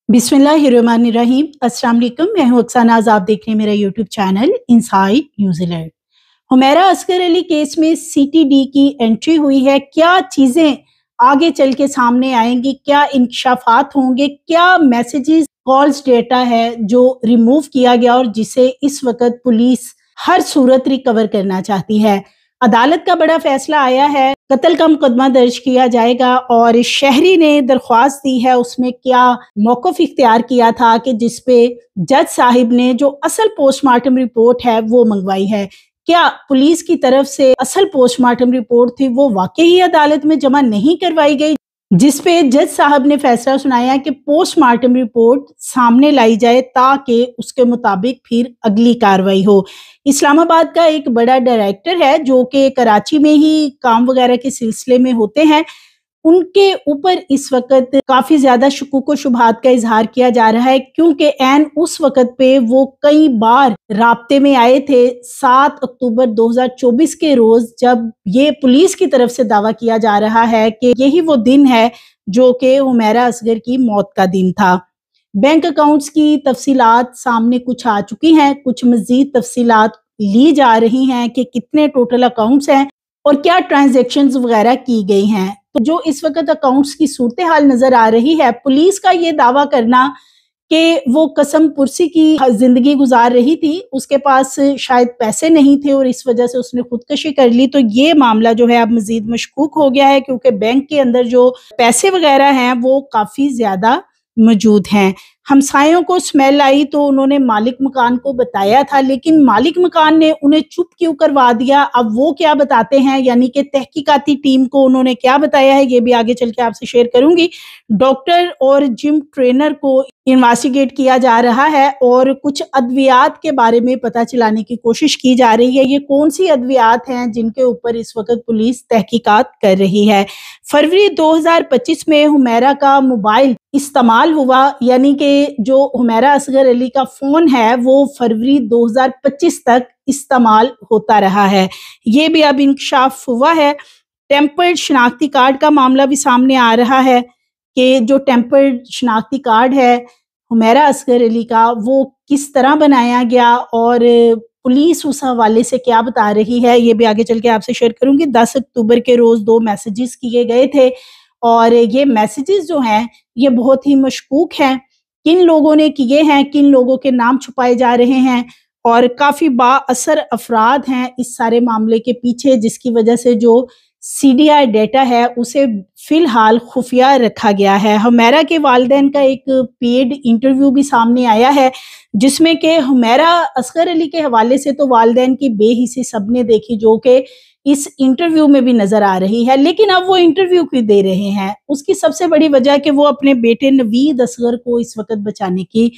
बिस्मिल्लाहिर्रहमानिर्रहीम। अस्सलाम वालेकुम। मैं हूं अक्साना, आप देख रहे हैं मेरा YouTube channel inside New Zealand. Humaira Asghar Ali case में सीटीडी की एंट्री हुई है। क्या चीजें आगे चल के सामने आएंगी, क्या इंकशाफात होंगे, क्या मैसेजेस कॉल्स डेटा है जो रिमूव किया गया और जिसे इस वक्त पुलिस हर सूरत रिकवर करना चाहती है। अदालत का बड़ा फैसला आया है, कत्ल का मुकदमा दर्ज किया जाएगा और शहरी ने दरख्वास्त दी है। उसमें क्या मौक़िफ़ इख्तियार किया था कि जिसपे जज साहिब ने जो असल पोस्टमार्टम रिपोर्ट है वो मंगवाई है। क्या पुलिस की तरफ से असल पोस्टमार्टम रिपोर्ट थी वो वाकई ही अदालत में जमा नहीं करवाई गई, जिसपे जज साहब ने फैसला सुनाया कि पोस्टमार्टम रिपोर्ट सामने लाई जाए ताकि उसके मुताबिक फिर अगली कार्रवाई हो। इस्लामाबाद का एक बड़ा डायरेक्टर है जो कि कराची में ही काम वगैरह के सिलसिले में होते हैं, उनके ऊपर इस वक्त काफी ज्यादा शुकूक व शुबहात का इजहार किया जा रहा है, क्योंकि एन उस वक्त पे वो कई बार राब्ते में आए थे 7 अक्टूबर 2024 के रोज, जब ये पुलिस की तरफ से दावा किया जा रहा है कि यही वो दिन है जो कि हुमैरा असगर की मौत का दिन था। बैंक अकाउंट्स की तफसीलात सामने कुछ आ चुकी हैं, कुछ मजीद तफसीलात ली जा रही हैं कि कितने टोटल अकाउंट्स हैं और क्या ट्रांजैक्शंस वगैरह की गई हैं। तो जो इस वक्त अकाउंट्स की सूरत हाल नजर आ रही है, पुलिस का ये दावा करना कि वो कसम पुरसी की जिंदगी गुजार रही थी, उसके पास शायद पैसे नहीं थे और इस वजह से उसने खुदकशी कर ली, तो ये मामला जो है अब मजीद मशकूक हो गया है, क्योंकि बैंक के अंदर जो पैसे वगैरह हैं वो काफी ज्यादा मौजूद हैं। हमसायों को स्मेल आई तो उन्होंने मालिक मकान को बताया था, लेकिन मालिक मकान ने उन्हें चुप क्यों करवा दिया, अब वो क्या बताते हैं, यानी कि तहकीकाती टीम को उन्होंने क्या बताया है, ये भी आगे चल के आपसे शेयर करूंगी। डॉक्टर और जिम ट्रेनर को इन्वेस्टिगेट किया जा रहा है और कुछ अद्वियात के बारे में पता चलाने की कोशिश की जा रही है। ये कौन सी अद्वियात हैं जिनके ऊपर इस वक्त पुलिस तहकीकात कर रही है। फरवरी 2025 में हुमैरा का मोबाइल इस्तेमाल हुआ, यानी कि जो हुमैरा असगर अली का फोन है वो फरवरी 2025 तक इस्तेमाल होता रहा है। ये भी अब इंकशाफ हुआ है। टेम्पर्ड शनाख्ती कार्ड का मामला भी सामने आ रहा है कि जो टेम्पर्ड शनाख्ती कार्ड है हुमैरा असगर अली का वो किस तरह बनाया गया और पुलिस उस हवाले से क्या बता रही है, ये भी आगे चल के आपसे शेयर करूंगी। 10 अक्टूबर के रोज 2 मैसेजेस किए गए थे और ये मैसेजेस जो हैं ये बहुत ही मशकूक हैं। किन लोगों ने किए हैं, किन लोगों के नाम छुपाए जा रहे हैं और काफी बाअसर अफराद हैं इस सारे मामले के पीछे, जिसकी वजह से जो सीडीआई डेटा है उसे फिलहाल खुफिया रखा गया है। हुमैरा के वालिदैन का एक पेड इंटरव्यू भी सामने आया है, जिसमें कि हुमैरा असगर अली के हवाले से तो वालिदैन की बेहिसी सबने देखी, जो कि इस इंटरव्यू में भी नजर आ रही है। लेकिन अब वो इंटरव्यू क्यों दे रहे हैं, उसकी सबसे बड़ी वजह कि वो अपने बेटे नवीद असगर को इस वक्त बचाने की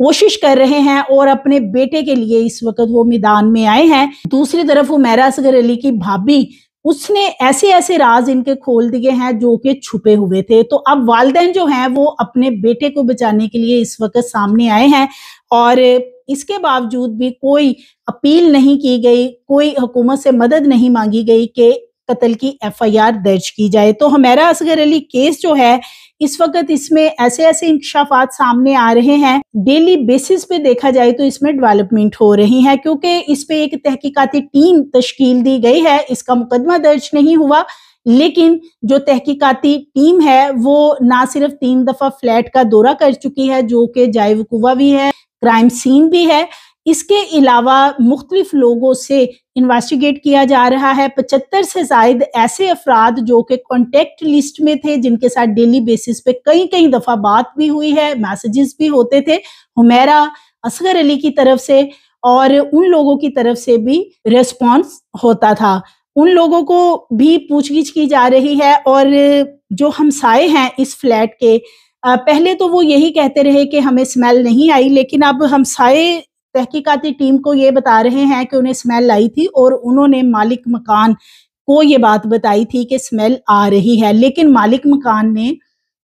कोशिश कर रहे हैं और अपने बेटे के लिए इस वक्त वो मैदान में आए हैं। दूसरी तरफ हुमैरा असगर अली की भाभी, उसने ऐसे ऐसे राज इनके खोल दिए हैं जो कि छुपे हुए थे। तो अब वालिदैन जो हैं वो अपने बेटे को बचाने के लिए इस वक्त सामने आए हैं और इसके बावजूद भी कोई अपील नहीं की गई, कोई हुकूमत से मदद नहीं मांगी गई कि कत्ल की एफआईआर दर्ज की जाए। तो हुमैरा असगर अली केस जो है इस वक्त इसमें ऐसे ऐसे इंकशाफात सामने आ रहे हैं, डेली बेसिस पे देखा जाए तो इसमें डेवलपमेंट हो रही है, क्योंकि इस पे एक तहकीकाती टीम तश्कील दी गई है। इसका मुकदमा दर्ज नहीं हुआ, लेकिन जो तहकीकाती टीम है वो ना सिर्फ 3 दफा फ्लैट का दौरा कर चुकी है, जो कि जाए वकूवा भी है, क्राइम सीन भी है। इसके अलावा मुख्तलिफ लोगों से इन्वेस्टिगेट किया जा रहा है। 75 से ज्यादा ऐसे अफराद जो कि कॉन्टेक्ट लिस्ट में थे, जिनके साथ डेली बेसिस पे कई कई दफा बात भी हुई है, मैसेजेस भी होते थे हुमैरा असगर अली की तरफ से, और उन लोगों की तरफ से भी रिस्पॉन्स होता था। उन लोगों को भी पूछगिछ की जा रही है और जो हमसाए हैं इस फ्लैट के, पहले तो वो यही कहते रहे कि हमें स्मेल नहीं आई, लेकिन अब हमसाए तहकीकाती टीम को ये बता रहे हैं कि उन्हें स्मेल आई थी और उन्होंने मालिक मकान को ये बात बताई थी कि स्मेल आ रही है, लेकिन मालिक मकान ने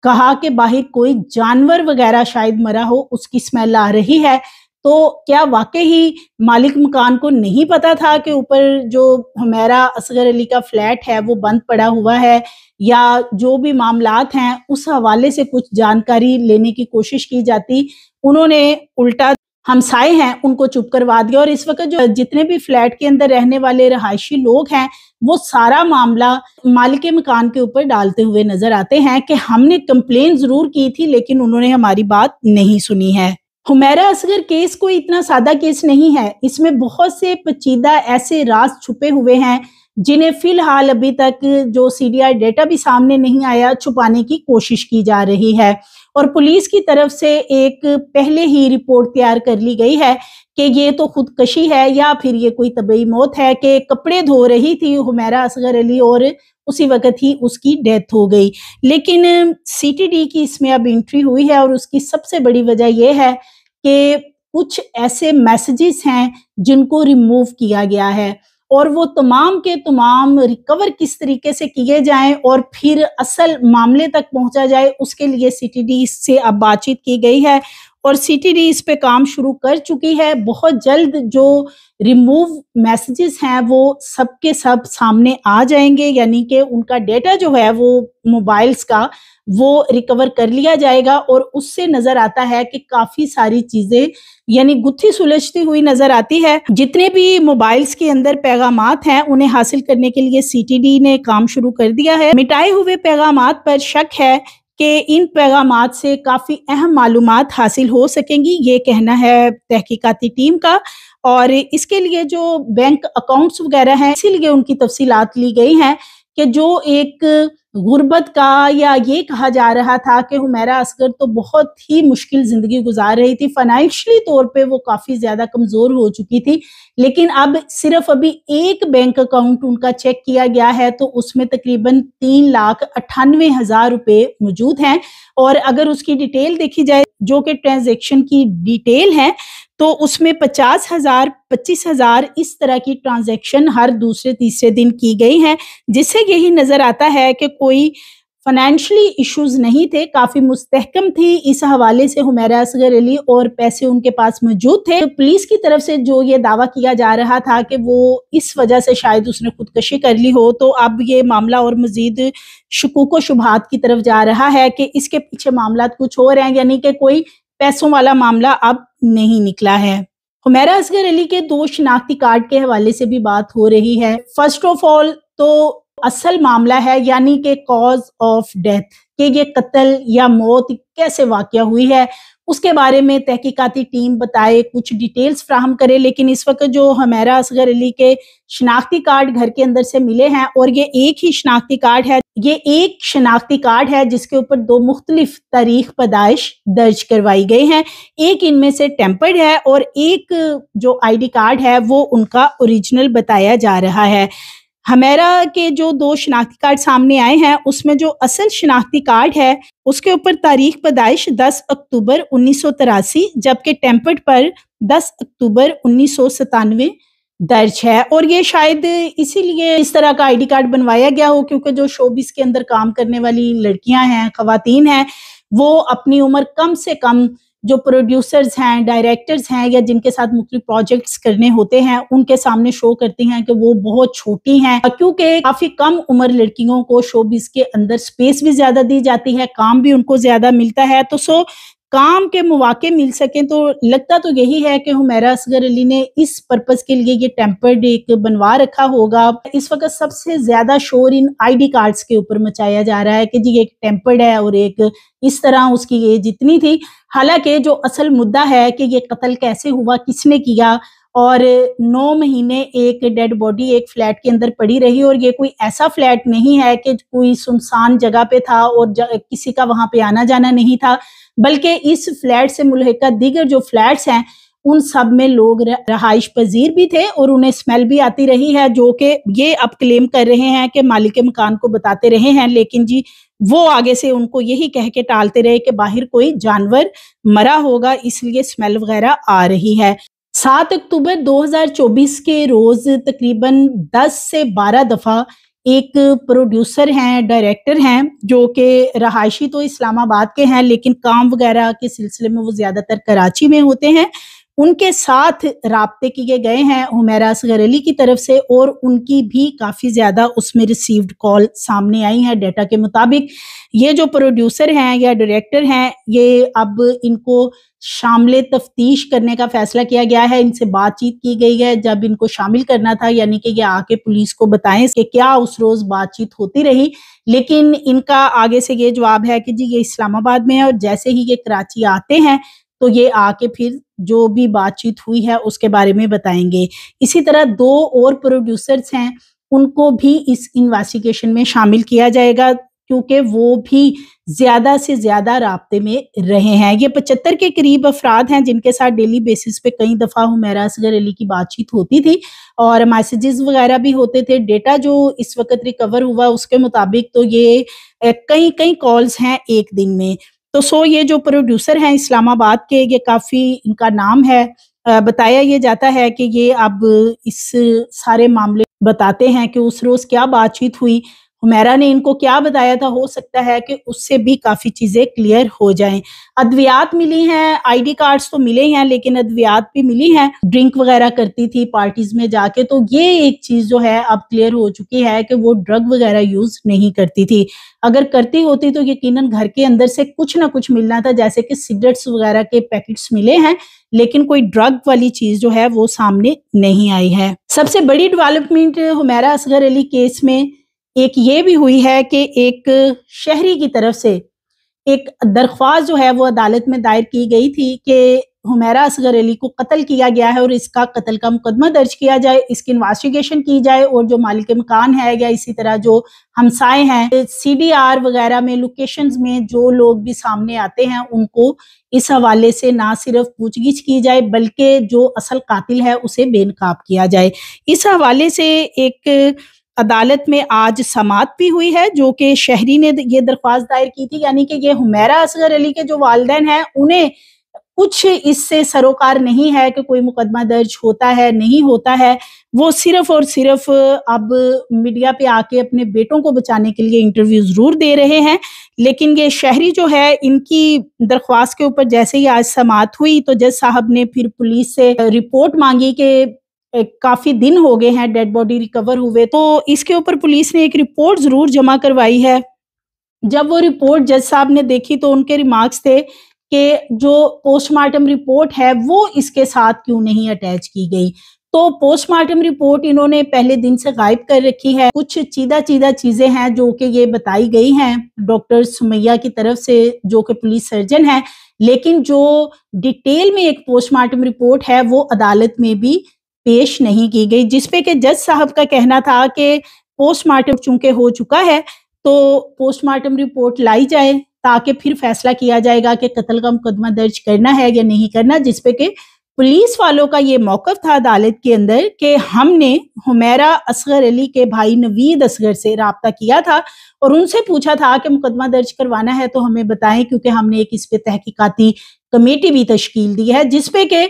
कहा कि बाहर कोई जानवर वगैरह शायद मरा हो, उसकी स्मेल आ रही है। تو کیا واقعی ہی مالک مکان کو نہیں پتا تھا کہ اوپر جو حمیرہ اصغر علی کا فلیٹ ہے وہ بند پڑا ہوا ہے، یا جو بھی معاملات ہیں اس حوالے سے کچھ جانکاری لینے کی کوشش کی جاتی؟ انہوں نے الٹا ہمسائے ہیں ان کو چپ کروا دیا، اور اس وقت جو جتنے بھی فلیٹ کے اندر رہنے والے رہائشی لوگ ہیں وہ سارا معاملہ مالک مکان کے اوپر ڈالتے ہوئے نظر آتے ہیں کہ ہم نے کمپلین ضرور کی تھی لیکن انہوں نے ہماری بات نہیں سنی ہے۔ حمیرہ اصغر کیس کوئی اتنا سادہ کیس نہیں ہے، اس میں بہت سے پیچیدہ ایسے راز چھپے ہوئے ہیں جنہیں فی الحال ابھی تک جو سی ڈی آئی ڈیٹا بھی سامنے نہیں آیا، چھپانے کی کوشش کی جا رہی ہے، اور پولیس کی طرف سے ایک پہلے ہی رپورٹ تیار کر لی گئی ہے کہ یہ تو خودکشی ہے یا پھر یہ کوئی طبعی موت ہے، کہ کپڑے دھو رہی تھی حمیرہ اصغر علی اور اسی وقت ہی اس کی ڈیتھ ہو گئی۔ لیکن سی ٹی ڈی کی اس میں اب انٹری ہوئی ہے، اور اس کی سب سے بڑی وجہ یہ ہے کہ کچھ ایسے میسیجز ہیں جن کو ریموو کیا گیا ہے، اور وہ تمام کے تمام ریکور کس طریقے سے کیے جائیں اور پھر اصل معاملے تک پہنچا جائے، اس کے لیے سی ٹی ڈی سے اب بات چیت کی گئی ہے، اور سی ٹی ڈی اس پہ کام شروع کر چکی ہے۔ بہت جلد جو ریموو میسیجز ہیں وہ سب کے سب سامنے آ جائیں گے، یعنی کہ ان کا ڈیٹا جو ہے وہ موبائلز کا وہ ریکور کر لیا جائے گا، اور اس سے نظر آتا ہے کہ کافی ساری چیزیں یعنی گتھی سلجھتی ہوئی نظر آتی ہے۔ جتنے بھی موبائلز کے اندر پیغامات ہیں انہیں حاصل کرنے کے لیے سی ٹی ڈی نے کام شروع کر دیا ہے۔ مٹائے ہوئے پیغامات پر شک ہے کہ ان پیغامات سے کافی اہم معلومات حاصل ہو سکیں گی، یہ کہنا ہے تحقیقاتی ٹیم کا، اور اس کے لیے جو بینک اکاؤنٹس وغیرہ ہیں اسی لیے ان کی تفصیلات لی گئی ہیں کہ جو ایک غربت کا، یا یہ کہا جا رہا تھا کہ حمیرہ اصغر تو بہت ہی مشکل زندگی گزار رہی تھی، فائنینشلی طور پہ وہ کافی زیادہ کمزور ہو چکی تھی، لیکن اب صرف ابھی ایک بینک اکاؤنٹ ان کا چیک کیا گیا ہے تو اس میں تقریباً 3,98,000 روپے موجود ہیں، اور اگر اس کی ڈیٹیل دیکھی جائے جو کہ ٹرانزیکشن کی ڈیٹیل ہے تو اس میں 50,000 25,000 اس طرح کی ٹرانزیکشن ہر دوسرے تیسرے دن کی گئی ہیں، جس سے یہی نظر آتا ہے کہ کوئی فائنینشلی ایشوز نہیں تھے، کافی مستحکم تھی اس حوالے سے حمیرہ اصغر علی، اور پیسے ان کے پاس موجود تھے۔ پولیس کی طرف سے جو یہ دعویٰ کیا جا رہا تھا کہ وہ اس وجہ سے شاید اس نے خودکشی کر لی ہو، تو اب یہ معاملہ اور مزید شکوک و شبہات کی طرف جا رہا ہے کہ اس کے پیچھے معاملات کچھ اور ہیں، یعنی کہ کوئی پیسوں والا معاملہ اب نہیں نکلا ہے۔ حمیرہ اصغر علی کے 2 شناختی کارڈ کے حوالے سے بھی بات ہو رہی ہے۔ فرسٹ آف آل تو اصل معاملہ ہے یعنی کہ کاز آف ڈیتھ، کہ یہ قتل یا موت کیسے واقع ہوئی ہے، اس کے بارے میں تحقیقاتی ٹیم بتائے، کچھ ڈیٹیلز فراہم کرے، لیکن اس وقت جو حمیرہ اصغر علی کے شناختی کارڈ گھر کے اندر سے ملے ہیں، اور یہ ایک ہی شناختی کارڈ ہے، یہ ایک شناختی کارڈ ہے جس کے اوپر 2 مختلف تاریخ پیدائش درج کروائی گئی ہیں، ایک ان میں سے ٹیمپرڈ ہے اور ایک جو آئی ڈی کارڈ ہے وہ ان کا اوریجنل بتایا جا رہا ہے۔ حمیرہ کے جو 2 شناختی کارڈ سامنے آئے ہیں اس میں جو اصل شناختی کارڈ ہے اس کے اوپر تاریخ پیدائش 10 اکتوبر 1983 جبکہ ٹیمپرڈ پر 10 اکتوبر 1997 درج ہے، اور یہ شاید اسی لیے اس طرح کا آئی ڈی کارڈ بنوایا گیا ہو کیونکہ جو شوبز کے اندر کام کرنے والی لڑکیاں ہیں، خواتین ہیں، وہ اپنی عمر کم سے کم جو پروڈیوسرز ہیں، ڈائریکٹرز ہیں، یا جن کے ساتھ مختلف پروجیکٹس کرنے ہوتے ہیں ان کے سامنے شو کرتی ہیں کہ وہ بہت چھوٹی ہیں، کیونکہ کافی کم عمر لڑکیوں کو شوبز کے اندر سپیس بھی زیادہ دی جاتی ہے، کام بھی ان کو زیادہ ملتا ہے، تو کام کے مواقع مل سکیں تو لگتا تو یہی ہے کہ حمیرہ اصغر علی نے اس پرپس کے لیے یہ ٹیمپرڈ ایک بنوا رکھا ہوگا۔ اس وقت سب سے زیادہ شور ان آئی ڈی کارڈز کے اوپر مچایا جا رہا ہے کہ جی ایک ٹیمپرڈ ہے اور ایک اس طرح اس کی ایج اتنی تھی، حالانکہ جو اصل مدعا ہے کہ یہ قتل کیسے ہوا، کس نے کیا، اور 9 مہینے ایک ڈیڈ باڈی ایک فلیٹ کے اندر پڑی رہی، اور یہ کوئی ایسا فلیٹ نہیں ہے کہ کوئی سنسان جگہ پہ تھا اور کسی کا وہاں پہ آنا جانا نہیں تھا، بلکہ اس فلیٹ سے ملحقہ دیگر جو فلیٹس ہیں ان سب میں لوگ رہائش پذیر بھی تھے اور انہیں اسمیل بھی آتی رہی ہے، جو کہ یہ اب کلیم کر رہے ہیں کہ مالک مکان کو بتاتے رہے ہیں، لیکن جی وہ آگے سے ان کو یہی کہہ کے ٹالتے رہے کہ باہر کوئی جانور مرا ہوگا اس لیے اسمیل وغیرہ آ رہی ہے۔ 7 اکتوبر 2024 کے روز تقریباً 10 سے 12 دفعہ ایک پروڈیوسر ہیں، ڈائریکٹر ہیں، جو کہ رہائشی تو اسلام آباد کے ہیں لیکن کام وغیرہ کے سلسلے میں وہ زیادہ تر کراچی میں ہوتے ہیں، उनके साथ राब्ते किए गए हैं हुमैरा असगर अली की तरफ से, और उनकी भी काफ़ी ज़्यादा उसमें रिसीव्ड कॉल सामने आई हैं। डेटा के मुताबिक ये जो प्रोड्यूसर हैं या डायरेक्टर हैं, ये अब इनको शामिल तफ्तीश करने का फैसला किया गया है। इनसे बातचीत की गई है जब इनको शामिल करना था, यानी कि ये आके पुलिस को बताएं कि क्या उस रोज़ बातचीत होती रही, लेकिन इनका आगे से ये जवाब है कि जी ये इस्लामाबाद में है, और जैसे ही ये कराची आते हैं तो ये आके फिर जो भी बातचीत हुई है उसके बारे में बताएंगे। इसी तरह 2 और प्रोड्यूसर्स हैं, उनको भी इस इन्वेस्टिगेशन में शामिल किया जाएगा, क्योंकि वो भी ज़्यादा से ज़्यादा राब्ते में रहे हैं। ये 75 के करीब अफराद हैं जिनके साथ डेली बेसिस पे कई दफ़ा हुमैरा असगर अली की बातचीत होती थी और मैसेजेस वगैरह भी होते थे। डेटा जो इस वक्त रिकवर हुआ उसके मुताबिक तो ये कई कई कॉल्स हैं एक दिन में। तो ये जो प्रोड्यूसर हैं इस्लामाबाद के, ये काफ़ी इनका नाम है। बताया ये जाता है कि ये अब इस सारे मामले बताते हैं कि उस रोज़ क्या बातचीत हुई, हुमैरा ने इनको क्या बताया था, हो सकता है कि उससे भी काफ़ी चीज़ें क्लियर हो जाएं। अद्वियात मिली हैं, आईडी कार्ड्स तो मिले हैं, लेकिन अद्वियात भी मिली हैं। ड्रिंक वगैरह करती थी पार्टीज में जाके, तो ये एक चीज़ जो है अब क्लियर हो चुकी है कि वो ड्रग वगैरह यूज़ नहीं करती थी। अगर करती होती तो यकीनन घर के अंदर से कुछ ना कुछ मिलना था, जैसे कि सिगरेट्स वगैरह के पैकेट्स मिले हैं, लेकिन कोई ड्रग वाली चीज़ जो है वो सामने नहीं आई है। सबसे बड़ी डेवलपमेंट हुमैरा असगर अली केस में एक ये भी हुई है कि एक शहरी की तरफ से एक दरख्वास्त जो है वो अदालत में दायर की गई थी कि हुमैरा असगर अली को कत्ल किया गया है और इसका कत्ल का मुकदमा दर्ज किया जाए, इसकी इन्वेस्टिगेशन की जाए, और जो मालिक मकान है या इसी तरह जो हमसाए हैं, CDR वगैरह में लोकेशंस में जो लोग भी सामने आते हैं उनको इस हवाले से ना सिर्फ पूछगिछ की जाए बल्कि जो असल कातिल है उसे बेनकाब किया जाए। इस हवाले से एक अदालत में आज समाअत भी हुई है, जो कि शहरी ने ये दरख्वास्त दायर की थी, यानी कि ये हुमैरा असगर अली के जो वालिदैन हैं उन्हें कुछ इससे सरोकार नहीं है कि कोई मुकदमा दर्ज होता है नहीं होता है। वो सिर्फ और सिर्फ अब मीडिया पे आके अपने बेटों को बचाने के लिए इंटरव्यू जरूर दे रहे हैं, लेकिन ये शहरी जो है इनकी दरख्वास्त के ऊपर जैसे ही आज समाअत हुई तो जज साहब ने फिर पुलिस से रिपोर्ट मांगी कि काफी दिन हो गए हैं डेड बॉडी रिकवर हुए, तो इसके ऊपर पुलिस ने एक रिपोर्ट जरूर जमा करवाई है। जब वो रिपोर्ट जज साहब ने देखी तो उनके रिमार्क्स थे कि जो पोस्टमार्टम रिपोर्ट है वो इसके साथ क्यों नहीं अटैच की गई। तो पोस्टमार्टम रिपोर्ट इन्होंने पहले दिन से गायब कर रखी है। कुछ चीदा चीजें हैं जो कि ये बताई गई हैं डॉक्टर सुमैया की तरफ से, जो कि पुलिस सर्जन है, लेकिन जो डिटेल में एक पोस्टमार्टम रिपोर्ट है वो अदालत में भी पेश नहीं की गई, जिसपे कि जज साहब का कहना था कि पोस्टमार्टम चूंकि हो चुका है तो पोस्टमार्टम रिपोर्ट लाई जाए ताकि फिर फैसला किया जाएगा कि कत्ल का मुकदमा दर्ज करना है या नहीं करना। जिसपे कि पुलिस वालों का ये मौकफ था अदालत के अंदर कि हमने हुमैरा असगर अली के भाई नवीद असगर से राब्ता किया था और उनसे पूछा था कि मुकदमा दर्ज करवाना है तो हमें बताएं, क्योंकि हमने एक इस पे तहकीकाती कमेटी भी तश्कील दी है। जिसपे कि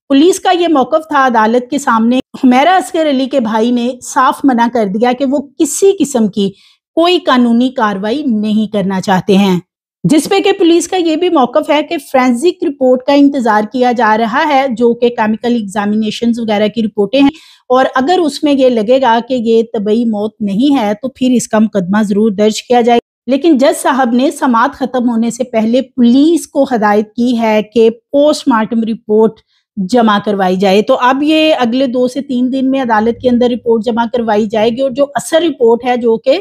पुलिस का ये मौकफ था अदालत के सामने। हुमैरा असगर अली के भाई ने साफ मना कर दिया कि वो किसी किस्म की कोई कानूनी कार्रवाई नहीं करना चाहते हैं। जिसपे कि पुलिस का ये भी मौकफ है कि फोरेंसिक रिपोर्ट का इंतजार किया जा रहा है, जो कि केमिकल एग्जामिनेशंस वगैरह की रिपोर्टें हैं, और अगर उसमें ये लगेगा कि ये तबई मौत नहीं है तो फिर इसका मुकदमा जरूर दर्ज किया जाए। लेकिन जज साहब ने समाअत खत्म होने से पहले पुलिस को हदायत की है कि पोस्टमार्टम रिपोर्ट जमा करवाई जाए। तो अब ये अगले 2 से 3 दिन में अदालत के अंदर रिपोर्ट जमा करवाई जाएगी, और जो असल रिपोर्ट है जो कि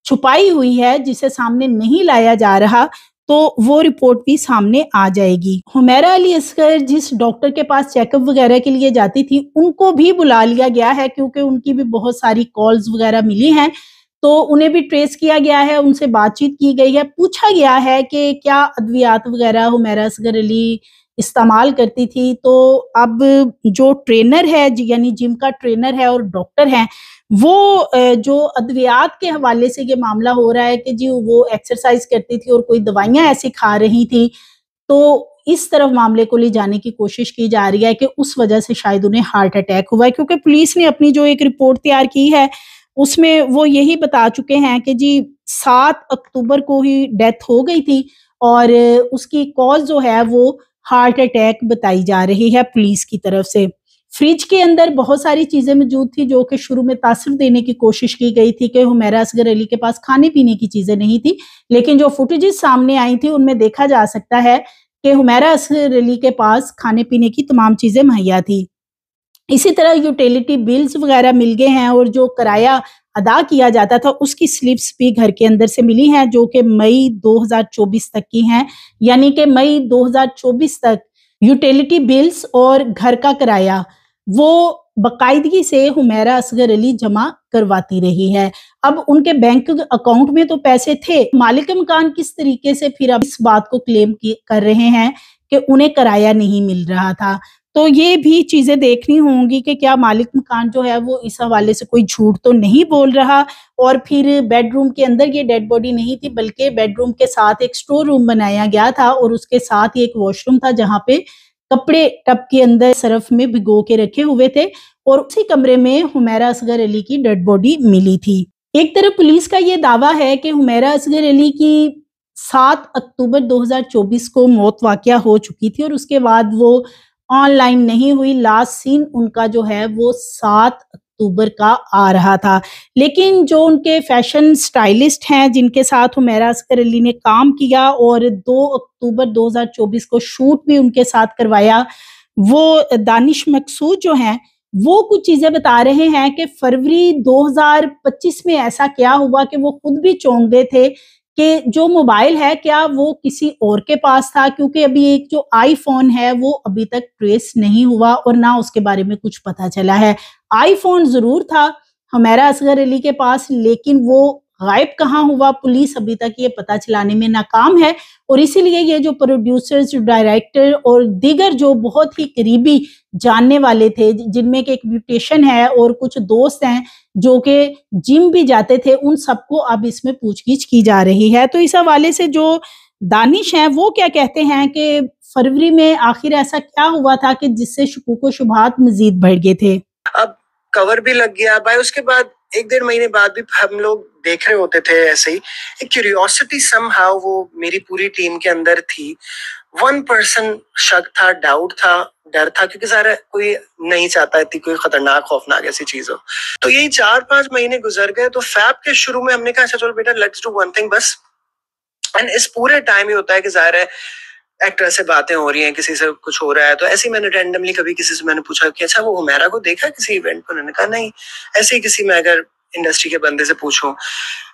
छुपाई हुई है, जिसे सामने नहीं लाया जा रहा, तो वो रिपोर्ट भी सामने आ जाएगी। हुमैरा अली असगर जिस डॉक्टर के पास चेकअप वगैरह के लिए जाती थी उनको भी बुला लिया गया है, क्योंकि उनकी भी बहुत सारी कॉल्स वगैरह मिली हैं, तो उन्हें भी ट्रेस किया गया है, उनसे बातचीत की गई है, पूछा गया है कि क्या अद्वियात वगैरह हुमैरा असगर अली इस्तेमाल करती थी। तो अब जो ट्रेनर है यानी जिम का ट्रेनर है और डॉक्टर है, वो जो अद्वियात के हवाले से ये मामला हो रहा है कि जी वो एक्सरसाइज करती थी और कोई दवाइयां ऐसी खा रही थी, तो इस तरफ मामले को ले जाने की कोशिश की जा रही है कि उस वजह से शायद उन्हें हार्ट अटैक हुआ है, क्योंकि पुलिस ने अपनी जो एक रिपोर्ट तैयार की है उसमें वो यही बता चुके हैं कि जी 7 अक्टूबर को ही डेथ हो गई थी और उसकी कॉज जो है वो हार्ट अटैक बताई जा रही है पुलिस की तरफ से। फ्रिज के अंदर बहुत सारी चीजें मौजूद थी जो कि शुरू में तासर देने की कोशिश की गई थी कि हुमैरा असगर अली के पास खाने पीने की चीजें नहीं थी, लेकिन जो फुटेजेस सामने आई थी उनमें देखा जा सकता है कि हुमैरा असगर अली के पास खाने पीने की तमाम चीजें मुहैया थी। इसी तरह यूटिलिटी बिल्स वगैरह मिल गए हैं और जो किराया अदा किया जाता था उसकी स्लिप्स भी घर के अंदर से मिली हैं जो कि मई 2024 तक की हैं, यानी कि मई 2024 तक यूटिलिटी बिल्स और घर का किराया वो बाकायदगी से हुमैरा असगर अली जमा करवाती रही है। अब उनके बैंक अकाउंट में तो पैसे थे, मालिक मकान किस तरीके से फिर अब इस बात को क्लेम कर रहे हैं कि उन्हें किराया नहीं मिल रहा था। तो ये भी चीजें देखनी होंगी कि क्या मालिक मकान जो है वो इस हवाले से कोई झूठ तो नहीं बोल रहा, और फिर बेडरूम के अंदर ये डेड बॉडी नहीं थी बल्कि बेडरूम के साथ एक स्टोर रूम बनाया गया था और उसके साथ ही एक वॉशरूम था जहां पे कपड़े टब के अंदर सरफ में भिगो के रखे हुए थे और उसी कमरे में हुमैरा असगर अली की डेड बॉडी मिली थी। एक तरफ पुलिस का ये दावा है कि हुमैरा असगर अली की 7 अक्टूबर 2024 को मौत वाक़या हो चुकी थी और उसके बाद वो ऑनलाइन नहीं हुई। लास्ट सीन उनका जो है वो 7 अक्टूबर का आ रहा था, लेकिन जो उनके फैशन स्टाइलिस्ट हैं जिनके साथ हुमैरा असगर अली ने काम किया और 2 अक्टूबर 2024 को शूट भी उनके साथ करवाया, वो दानिश मकसूद जो हैं वो कुछ चीजें बता रहे हैं कि फरवरी 2025 में ऐसा क्या हुआ कि वो खुद भी चौंक गए थे कि जो मोबाइल है क्या वो किसी और के पास था, क्योंकि अभी एक जो आईफोन है वो अभी तक ट्रेस नहीं हुआ और ना उसके बारे में कुछ पता चला है। आईफोन जरूर था हुमैरा असगर अली के पास, लेकिन वो गायब कहाँ हुआ पुलिस अभी तक ये पता चलाने में नाकाम है। और इसीलिए ये जो प्रोड्यूसर्स, डायरेक्टर और दीगर जो बहुत ही करीबी जानने वाले थे, जिनमें के एक ब्यूटिशियन है और कुछ दोस्त हैं जो कि जिम भी जाते थे, उन सबको अब इसमें पूछगिछ की जा रही है। तो इस हवाले से जो दानिश हैं वो क्या कहते हैं कि फरवरी में आखिर ऐसा क्या हुआ था कि जिससे शुकूक व शुबहात मजीद बढ़ गए थे। अब कवर भी लग गया भाई, उसके बाद 1-1.5 महीने बाद भी हम लोग देख रहे होते थे ऐसे ही। एक क्यूरियोसिटी समहाउ वो मेरी पूरी टीम के अंदर थी। 1% शक था, डाउट था, डर था, क्योंकि सारा कोई नहीं चाहता थी कोई खतरनाक खौफनाक ऐसी चीज हो। तो यही 4-5 महीने गुजर गए। तो फैब के शुरू में हमने कहा अच्छा चलो बेटा लेट्स डू वन थिंग बस। एंड इस पूरे टाइम ही होता है कि जाहिर है एक्टर से बातें हो रही हैं, किसी से कुछ हो रहा है, तो ऐसे ही मैंने रैंडमली कभी किसी से मैंने पूछा कि अच्छा वो हुमैरा को देखा किसी इवेंट पे? उन्होंने कहा नहीं। ऐसे ही किसी में अगर इंडस्ट्री के बंदे से पूछूं,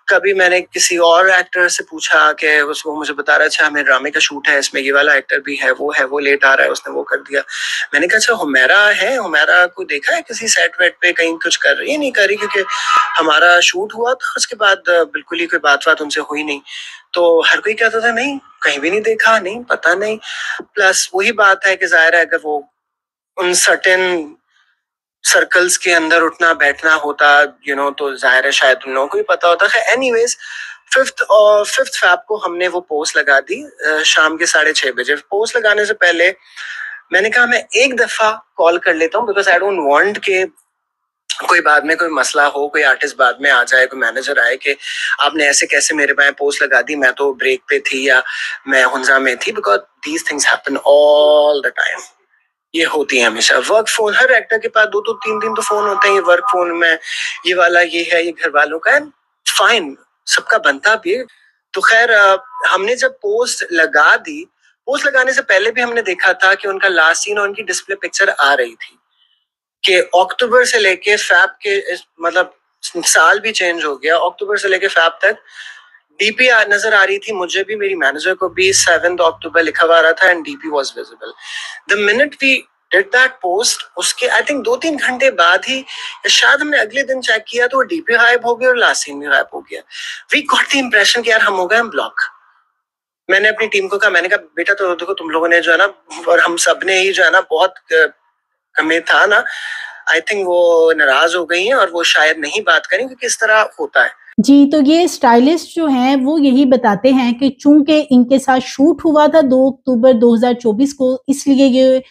कभी मैंने किसी और एक्टर से पूछा कि उसको मुझे बता रहा अच्छा हमें ड्रामे का शूट है, इसमें ये वाला एक्टर भी है, वो लेट आ रहा है, उसने वो कर दिया। मैंने कहा अच्छा हुमैरा है, हुमैरा को देखा है किसी सेट वेट पे कहीं कुछ कर रही है? नहीं कर रही, क्योंकि हमारा शूट हुआ था उसके बाद बिल्कुल ही कोई बात उनसे हुई नहीं। तो हर कोई कहता था नहीं कहीं भी नहीं देखा, नहीं पता नहीं। प्लस वही बात है कि जाहिर है अगर वो उन सर्टेन सर्कल्स के अंदर उठना बैठना होता तो जाहिर है शायद उन लोगों को भी पता होता है। एनीवेज 5th फैब को हमने वो पोस्ट लगा दी शाम के 6:30 बजे। पोस्ट लगाने से पहले मैंने कहा मैं एक दफा कॉल कर लेता हूँ, बिकॉज आई डोंट वांट के कोई बाद में कोई मसला हो, कोई आर्टिस्ट बाद में आ जाए, कोई मैनेजर आए कि आपने ऐसे कैसे मेरे पास पोस्ट लगा दी, मैं तो ब्रेक पे थी या मैं हुंजा में थी, because these things happen all the time. ये होती है हमेशा। वर्क फोन हर एक्टर के पास 2 3 तो फोन होते हैं। ये वर्क फोन में ये वाला ये है, ये घर वालों का है, फाइन, सबका बनता भी है। तो खैर हमने जब पोस्ट लगा दी, पोस्ट लगाने से पहले भी हमने देखा था कि उनका लास्ट सीन और उनकी डिस्प्ले पिक्चर आ रही थी कि अक्टूबर से लेके फैब के मतलब साल भी चेंज हो गया, अक्टूबर से लेके फैब तक डीपी नजर आ रही थी मुझे भी, मेरी मैनेजर को भी। 7 अक्टूबर लिखा हुआ रहा था and DP was visible. The minute we did that post, उसके आई थिंक 2-3 घंटे बाद ही शायद हमने अगले दिन चेक किया तो डीपी गायब हो गया और लास्ट सीन भी गायब हो गया। वी गॉट द इंप्रेशन कि यार हम हो गए ब्लॉक। मैंने अपनी टीम को कहा, मैंने कहा बेटा तो देखो तुम लोगों ने जो है ना, और हम सब ने ही जो है ना, बहुत हमें था ना, आई थिंक वो नाराज हो गई हैं और वो शायद नहीं बात करें क्योंकि इस तरह होता है। जी, तो ये स्टाइलिस्ट जो हैं वो यही बताते हैं कि चूंकि इनके साथ शूट हुआ था 2 अक्टूबर 2024 को, इसलिए ये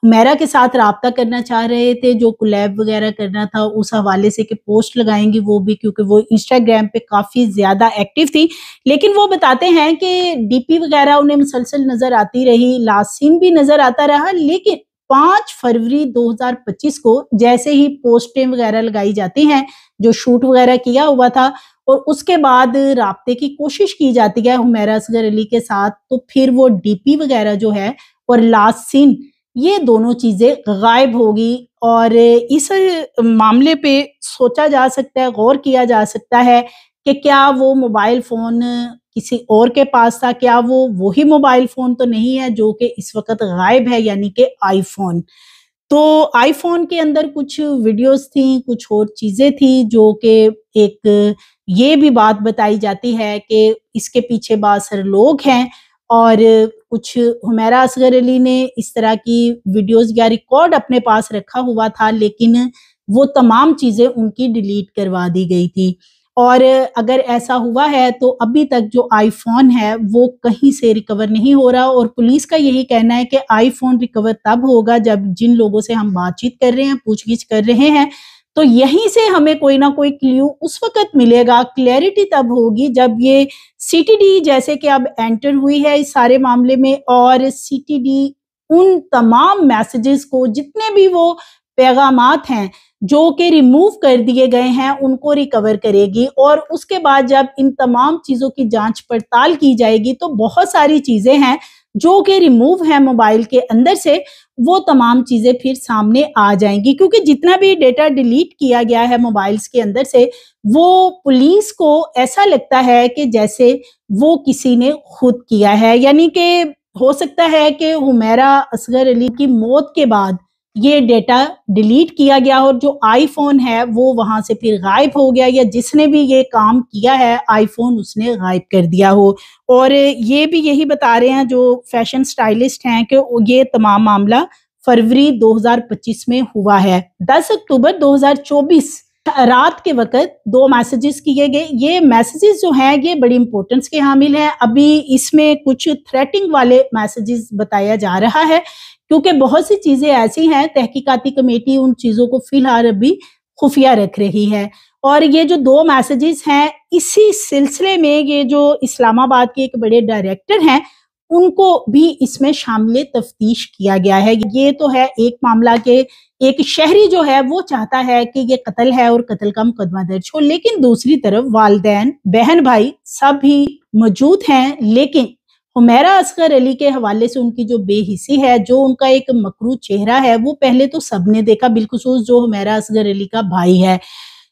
हुमैरा के साथ राब्ता करना चाह रहे थे, जो कोलैब वगैरह करना था उस हवाले से कि पोस्ट लगाएंगी वो भी, क्योंकि वो इंस्टाग्राम पे काफ़ी ज़्यादा एक्टिव थी। लेकिन वो बताते हैं कि डीपी वगैरह उन्हें मुसलसल नज़र आती रही, लास्ट सीन भी नज़र आता रहा, लेकिन 5 फरवरी 2025 को जैसे ही पोस्टें वगैरह लगाई जाती हैं, जो शूट वगैरह किया हुआ था, और उसके बाद राब्ते की कोशिश की जाती है हुमैरा असगर अली के साथ, तो फिर वो डीपी वगैरह जो है और लास्ट सीन, ये दोनों चीज़ें गायब होगी। और इस मामले पे सोचा जा सकता है, गौर किया जा सकता है कि क्या वो मोबाइल फ़ोन किसी और के पास था, क्या वो वही मोबाइल फ़ोन तो नहीं है जो कि इस वक़्त गायब है, यानी कि आईफ़ोन। तो आईफ़ोन के अंदर कुछ वीडियोज़ थी, कुछ और चीज़ें थी, जो कि एक ये भी बात बताई जाती है कि इसके पीछे बासर लोग हैं, और कुछ हुमैरा असगर अली ने इस तरह की वीडियोज़ या रिकॉर्ड अपने पास रखा हुआ था, लेकिन वो तमाम चीज़ें उनकी डिलीट करवा दी गई थी। और अगर ऐसा हुआ है तो अभी तक जो आईफ़ोन है वो कहीं से रिकवर नहीं हो रहा, और पुलिस का यही कहना है कि आईफ़ोन रिकवर तब होगा जब जिन लोगों से हम बातचीत कर रहे हैं, पूछ-गिछ कर रहे हैं, तो यहीं से हमें कोई ना कोई क्लू उस वक़्त मिलेगा, क्लैरिटी तब होगी जब ये सीटीडी जैसे कि अब एंटर हुई है इस सारे मामले में, और सीटीडी उन तमाम मैसेजेस को, जितने भी वो पैगामात हैं जो कि रिमूव कर दिए गए हैं, उनको रिकवर करेगी। और उसके बाद जब इन तमाम चीज़ों की जांच पड़ताल की जाएगी तो बहुत सारी चीज़ें हैं जो कि रिमूव हैं मोबाइल के अंदर से, वो तमाम चीज़ें फिर सामने आ जाएंगी, क्योंकि जितना भी डेटा डिलीट किया गया है मोबाइल्स के अंदर से, वो पुलिस को ऐसा लगता है कि जैसे वो किसी ने खुद किया है। यानी कि हो सकता है कि हुमैरा असगर अली की मौत के बाद ये डेटा डिलीट किया गया, और जो आईफ़ोन है वो वहाँ से फिर गायब हो गया, या जिसने भी ये काम किया है आईफ़ोन उसने गायब कर दिया हो। और ये भी यही बता रहे हैं जो फैशन स्टाइलिस्ट हैं कि ये तमाम मामला फरवरी 2025 में हुआ है। 10 अक्टूबर 2024 रात के वक़्त 2 मैसेजेस किए गए। ये मैसेजेस जो हैं ये बड़ी इम्पोर्टेंस के हामिल हैं। अभी इसमें कुछ थ्रेटिंग वाले मैसेजेस बताया जा रहा है, क्योंकि बहुत सी चीज़ें ऐसी हैं, तहकीकाती कमेटी उन चीज़ों को फ़िलहाल अभी खुफिया रख रही है। और ये जो 2 मैसेजेस हैं, इसी सिलसिले में ये जो इस्लामाबाद के एक बड़े डायरेक्टर हैं, उनको भी इसमें शामिल तफ्तीश किया गया है। ये तो है एक मामला के एक शहरी जो है वो चाहता है कि ये कत्ल है और कत्ल का मुकदमा दर्ज हो, लेकिन दूसरी तरफ वालिदैन, बहन भाई सब भी मौजूद हैं। लेकिन हुमैरा असगर अली के हवाले से उनकी जो बेहिसी है, जो उनका एक मकरू चेहरा है, वो पहले तो सबने देखा, बिलखुसूस जो हुमैरा असगर अली का भाई है।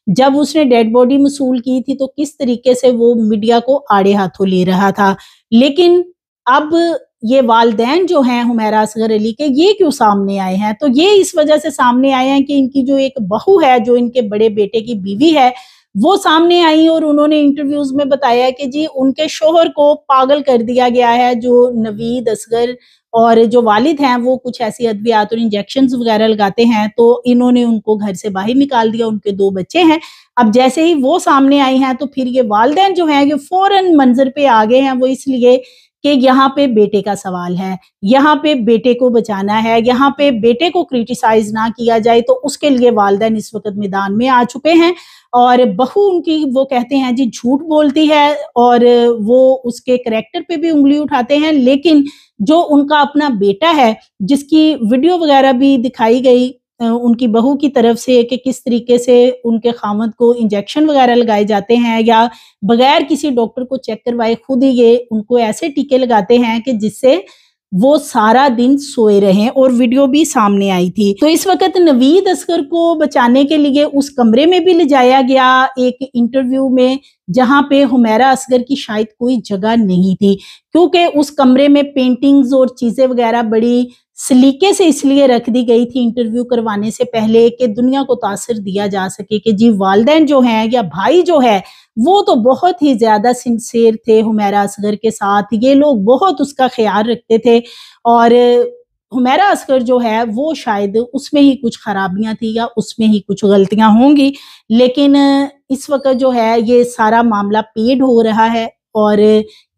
जब उसने डेड बॉडी मसूल की थी तो किस तरीके से वो मीडिया को आड़े हाथों ले रहा था। लेकिन अब ये वालिदैन जो हैं हुमैरा असगर अली के, ये क्यों सामने आए हैं? तो ये इस वजह से सामने आए हैं कि इनकी जो एक बहू है, जो इनके बड़े बेटे की बीवी है, वो सामने आई और उन्होंने इंटरव्यूज में बताया कि जी उनके शोहर को पागल कर दिया गया है। जो नवीद असगर और जो वालिद हैं वो कुछ ऐसी अद्वियात और इंजेक्शंस वगैरह लगाते हैं, तो इन्होंने उनको घर से बाहर निकाल दिया। उनके 2 बच्चे हैं। अब जैसे ही वो सामने आई हैं तो फिर ये वालिदैन जो हैं ये फौरन मंजर पे आ गए हैं। वो इसलिए कि यहाँ पे बेटे का सवाल है, यहाँ पे बेटे को बचाना है, यहाँ पे बेटे को क्रिटिसाइज ना किया जाए, तो उसके लिए वालिदैन इस वक्त मैदान में आ चुके हैं। और बहू उनकी, वो कहते हैं जी झूठ बोलती है, और वो उसके करैक्टर पे भी उंगली उठाते हैं। लेकिन जो उनका अपना बेटा है, जिसकी वीडियो वगैरह भी दिखाई गई उनकी बहू की तरफ से कि किस तरीके से उनके खामद को इंजेक्शन वगैरह लगाए जाते हैं, या बगैर किसी डॉक्टर को चेक करवाए खुद ही ये उनको ऐसे टीके लगाते हैं कि जिससे वो सारा दिन सोए रहें, और वीडियो भी सामने आई थी। तो इस वक्त नवीद असगर को बचाने के लिए उस कमरे में भी ले जाया गया एक इंटरव्यू में, जहां पे हुमैरा असगर की शायद कोई जगह नहीं थी, क्योंकि उस कमरे में पेंटिंग्स और चीजें वगैरह बड़ी सलीके से इसलिए रख दी गई थी इंटरव्यू करवाने से पहले कि दुनिया को तासर दिया जा सके कि जी वालिदैन जो हैं या भाई जो है वो तो बहुत ही ज्यादा सिंसियर थे हुमैरा असगर के साथ, ये लोग बहुत उसका ख्याल रखते थे। और हुमैरा असगर जो है वो शायद उसमें ही कुछ खराबियां थी या उसमें ही कुछ गलतियां होंगी। लेकिन इस वक्त जो है ये सारा मामला पेड हो रहा है, और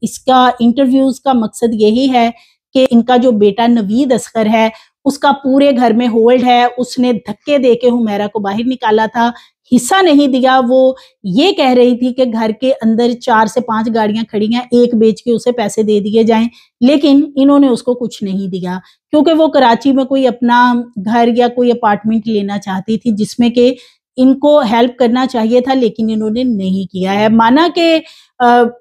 इसका इंटरव्यूज का मकसद यही है कि इनका जो बेटा नवीद असगर है اس کا پورے گھر میں ہولڈ ہے، اس نے دھکے دے کے حمیرہ کو باہر نکالا تھا، حصہ نہیں دیا۔ وہ یہ کہہ رہی تھی کہ گھر کے اندر 4 سے 5 گاڑیاں کھڑی ہیں، ایک بیچ کے اسے پیسے دے دیے جائیں، لیکن انہوں نے اس کو کچھ نہیں دیا، کیونکہ وہ کراچی میں کوئی اپنا گھر یا کوئی اپارٹمنٹ لینا چاہتی تھی جس میں کہ ان کو ہیلپ کرنا چاہیے تھا، لیکن انہوں نے نہیں کیا ہے۔ مانا کہ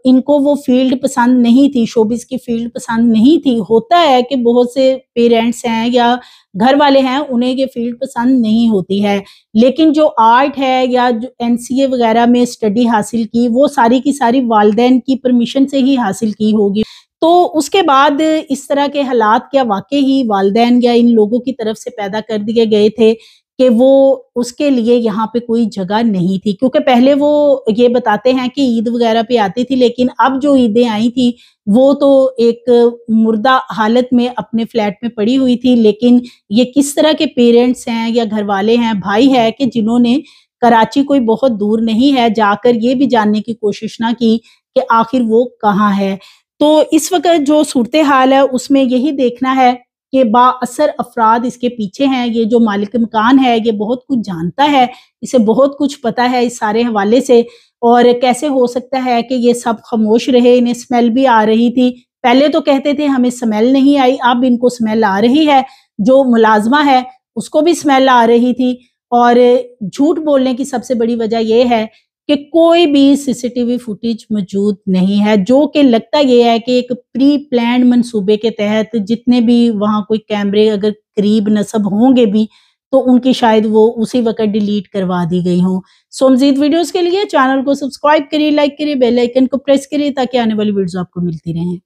ان کو وہ فیلڈ پسند نہیں تھی، شوبز کی فیلڈ پسند نہیں تھی۔ ہوتا ہے کہ بہت سے پیرنٹس ہیں یا گھر والے ہیں، انہیں یہ فیلڈ پسند نہیں ہوتی ہے، لیکن جو آرٹ ہے یا جو NCA وغیرہ میں اسٹڈی حاصل کی، وہ ساری کی ساری والدین کی پرمیشن سے ہی حاصل کی ہوگی۔ تو اس کے بعد اس طرح کے حالات کیا واقعی ہی والدین یا ان لوگوں کی طرف سے پیدا کر دیے گئے تھے کہ وہ اس کے لیے یہاں پہ کوئی جگہ نہیں تھی؟ کیونکہ پہلے وہ یہ بتاتے ہیں کہ عید وغیرہ پہ آتی تھی، لیکن اب جو عیدیں آئی تھی وہ تو ایک مردہ حالت میں اپنے فلیٹ میں پڑی ہوئی تھی۔ لیکن یہ کس طرح کے پیرنٹس ہیں یا گھر والے ہیں، بھائی ہے کہ جنہوں نے کراچی کوئی بہت دور نہیں ہے، جا کر یہ بھی جاننے کی کوشش نہ کی کہ آخر وہ کہاں ہے۔ تو اس وقت جو صورتحال ہے اس میں یہی دیکھنا ہے کہ با اثر افراد اس کے پیچھے ہیں۔ یہ جو مالک مکان ہے یہ بہت کچھ جانتا ہے، اسے بہت کچھ پتا ہے اس سارے حوالے سے، اور کیسے ہو سکتا ہے کہ یہ سب خاموش رہے؟ انہیں سمیل بھی آ رہی تھی، پہلے تو کہتے تھے ہمیں سمیل نہیں آئی، اب ان کو سمیل آ رہی ہے، جو ملازمہ ہے اس کو بھی سمیل آ رہی تھی۔ اور جھوٹ بولنے کی سب سے بڑی وجہ یہ ہے کہ کوئی بھی CCTV فوٹیج موجود نہیں ہے، جو کہ لگتا یہ ہے کہ ایک پری پلانڈ منصوبے کے تحت جتنے بھی وہاں کوئی کیمرے اگر قریب نصب ہوں گے بھی تو ان کی شاید وہ اسی وقت ڈیلیٹ کروا دی گئی ہوں۔ سو مزید ویڈیوز کے لیے چینل کو سبسکرائب کریے، لائک کریے، بیل آئیکن کو پریس کریے تاکہ آنے والی ویڈیوز آپ کو ملتی رہیں۔